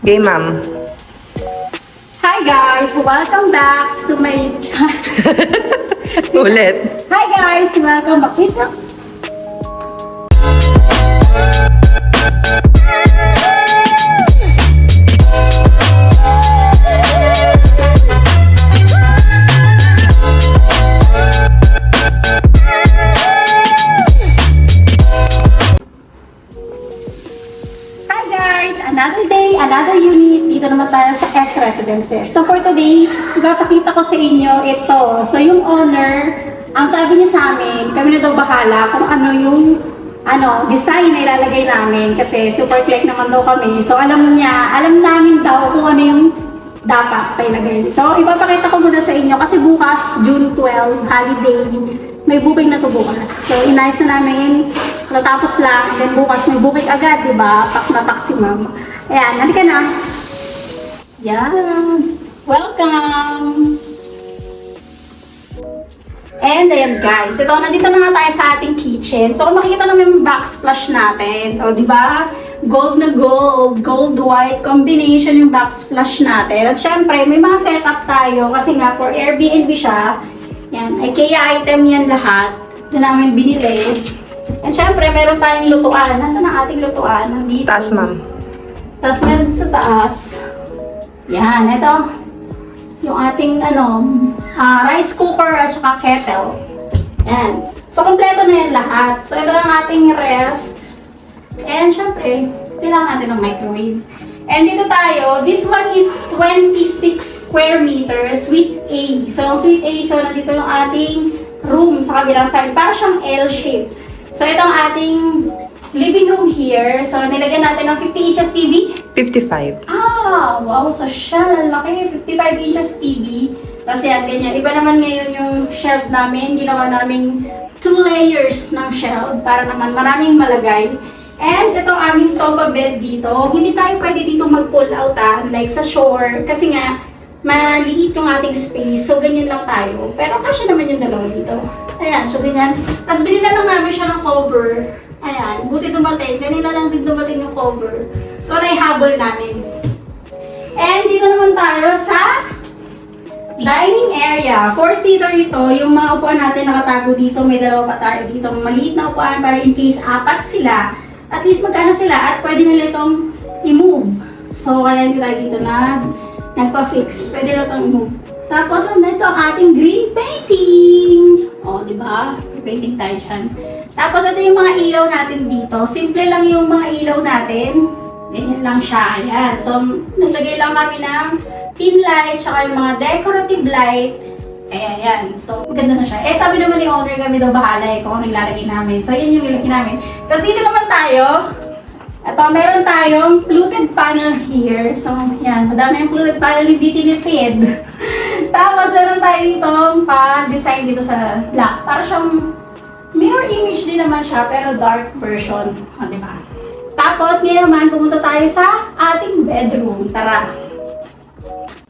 Okay, ma'am. Hi guys! Welcome back to my channel. Ulit. Hi guys! Welcome back. Wait lang. Hi guys! Another day, another unit. Dito naman tayo sa S Residences. So for today, ipapakita ko sa inyo ito. So yung owner, ang sabi niya sa amin, kami na daw bahala kung ano yung design na ilalagay namin kasi super clear naman daw kami. So alam namin daw kung ano yung dapat pailagay. So ipapakita ko muna sa inyo kasi bukas, June 12, holiday, may booking na to bukas. So inayos na namin, natapos lang, and then bukas may booking agad, di ba? Pak na pak si ma'am. Ayan, halika na. Yan. Welcome! And ayan guys, ito, nandito na nga tayo sa ating kitchen. So kung makikita naman yung backsplash natin, o di ba? Gold na gold, gold white combination yung backsplash natin. At syempre, may mga setup tayo kasi nga for Airbnb siya. Yan, IKEA item yan lahat. Ito namin binili. And syempre, meron tayong lutuan. Nasaan ang ating lutuan? Nandito. Taas, ma'am. Tapos meron sa taas. Yan, ito. Yung ating rice cooker at saka kettle. Yan. So, kompleto na yan lahat. So, ito ang ating ref. And syempre, kailangan natin ng microwave. And dito tayo, this one is 26 square meters, suite A. So, suite A, so nandito yung ating room sa kabilang side. Para siyang L-shape. So, ito ang ating living room here. So, nilagyan natin ng 50 inches TV. 55. Ah, wow, so siya, laki, 55 inches TV. Tapos yan, ganyan. Iba naman ngayon yung shelf namin. Ginawa namin 2 layers ng shelf para naman maraming malagay. And ito ang aming sofa bed dito. Hindi tayo pwede dito mag-pull out like sa shore. Kasi nga, maliit yung ating space. So, ganyan lang tayo. Pero kasya naman yung dalawa dito. Ayan, so ganyan. Tapos binila lang namin siya ng cover. Ayan, buti dumating. Kanina lang din dumating yung cover. So, naihabol namin. And dito naman tayo sa dining area. 4-seater ito. Yung mga upuan natin nakatago dito. May dalawa pa tayo dito. Maliit na upuan para in case apat sila. At least magkano sila at pwede nila itong i-move. So, kaya hindi tayo dito nagpa-fix. Pwede na itong i-move. Tapos, nandito ang ating green painting. O, di ba? Painting tayo dyan. Tapos, ito yung mga ilaw natin dito. Simple lang yung mga ilaw natin. Ganyan lang siya. Ayan. So, naglagay lang kami ng pin light, tsaka yung mga decorative light. Kaya yan. So, maganda na siya. Eh, sabi naman ni owner, kami daw bahala kung ano ilalagay namin. So, yan yung ilalagay namin. Tapos, dito naman tayo. Ito, meron tayong fluted panel here. So, yan. Madami yung fluted panel, hindi tinipid. Tapos, meron tayo dito pa-design dito sa black. Para siyang mirror image din naman siya, pero dark version. O, diba? Tapos, ngayon naman, pumunta tayo sa ating bedroom. Tara!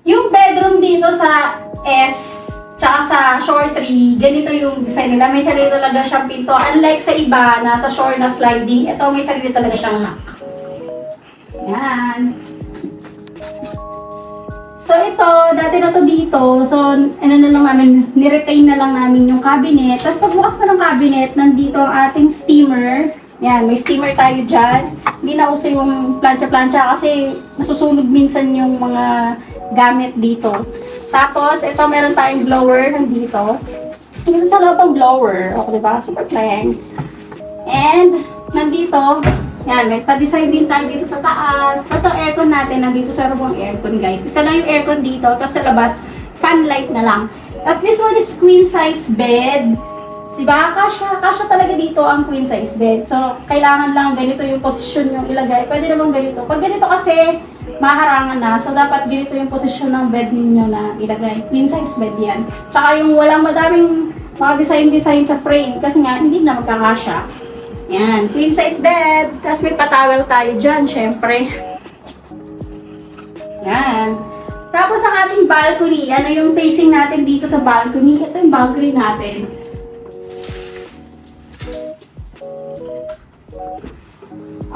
Yung bedroom dito sa S, tsaka sa shore 3, ganito yung design nila. May sarili talaga siyang pinto. Unlike sa iba na sa shore na sliding, ito may sarili talaga siyang lock. Yan. So ito, dati na to dito. So, ano na lang namin, niretain na lang namin yung cabinet. Tapos pagbukas pa ng cabinet, nandito ang ating steamer. Yan, may steamer tayo dyan. Hindi na uso yung plancha-plancha kasi nasusunog minsan yung mga gamit dito. Tapos, ito meron tayong blower nandito. Nandito sa loob ang blower. O, diba? Super plain. And, nandito, yan, may pa-design din tayo dito sa taas. Tapos, ang aircon natin, nandito sa room ang aircon, guys. Isa lang yung aircon dito. Tapos, sa labas, fan light na lang. Tapos, this one is queen size bed. Diba? Kasya talaga dito ang queen size bed. So, kailangan lang ganito yung posisyon yung ilagay. Pwede naman ganito. Pag ganito kasi, maharangan na. So, dapat ganito yung posisyon ng bed ninyo na ilagay. Queen size bed yan. Tsaka yung walang madaming mga design sa frame kasi nga, hindi na magkakasya. Yan. Queen size bed. Tapos may patawel tayo dyan, syempre. Yan. Tapos ang ating balcony. Ano yung facing natin dito sa balcony? Ito yung balcony natin.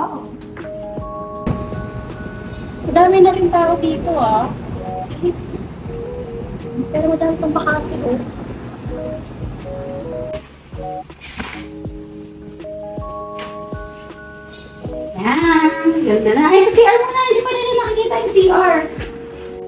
Oo. Madami na rin tao dito ah. Sige. Pero madami pang bakante oh. Yan, ganda na. Ay, sa CR muna, hindi pa nila nakikita yung CR.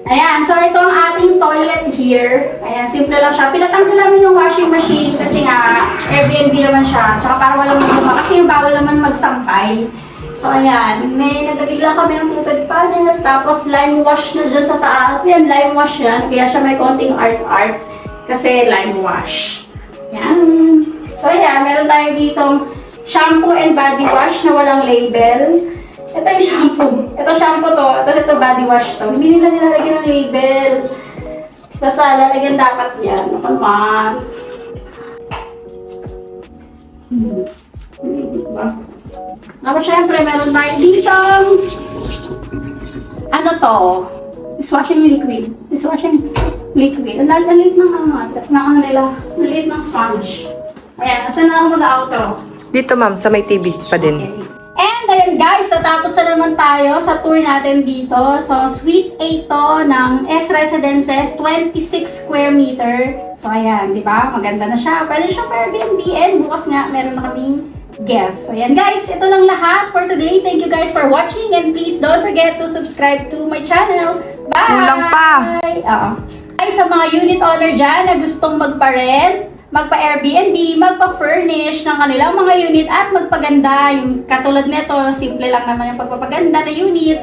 Ayan, so ito ang ating toilet here. Ayan, simple lang siya. Pinatanggal namin yung washing machine kasi nga, Airbnb naman siya. Tsaka para walang magduma kasi yung bawal naman magsampay. So ayan, may nagagig lang kami ng fluted panel. Tapos lime wash na dyan sa taas. Yan, lime wash yan. Kaya siya may konting art-art. Kasi lime wash. Ayan. So ayan, meron tayo ditong shampoo and body wash na walang label. Ito yung shampoo. Ito shampoo to. Ito body wash to. Hindi nila nilalagyan ng label. Basta lalagyan dapat yan. Naman. Diba? Tapos syempre, meron tayo dito. Ano to? Dishwashing liquid. Dishwashing liquid. Ang lalit ng nila. Lalit ng sponge. Ayan. Saan na ako mag-outro? Dito ma'am, sa may TV pa din. Okay. And ayun guys, natapos na naman tayo sa tour natin dito. So, Suite 8 to ng S Residences, 26 square meter. So, ayan, di ba? Maganda na siya. Pwede siya per Airbnb and bukas nga, meron na kaming guests. So, ayan guys, ito lang lahat for today. Thank you guys for watching and please don't forget to subscribe to my channel. Bye! Kulang pa! Oo. Ay, sa mga unit owner dyan na gustong magpa-rent, magpa-Airbnb, magpa-furnish ng kanilang mga unit at magpaganda. Yung katulad nito, simple lang naman yung pagpapaganda na unit.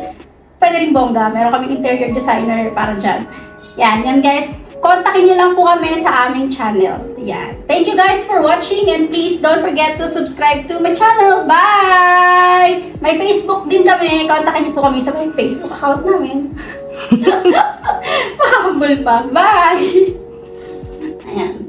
Pwede rin bongga. Meron kaming interior designer para dyan. Yan guys. Kontakin niyo lang po kami sa aming channel. Yan. Thank you guys for watching and please don't forget to subscribe to my channel. Bye! May Facebook din kami. Kontakin niyo po kami sa may Facebook account namin. Pa-humble pa. Bye! Ayan.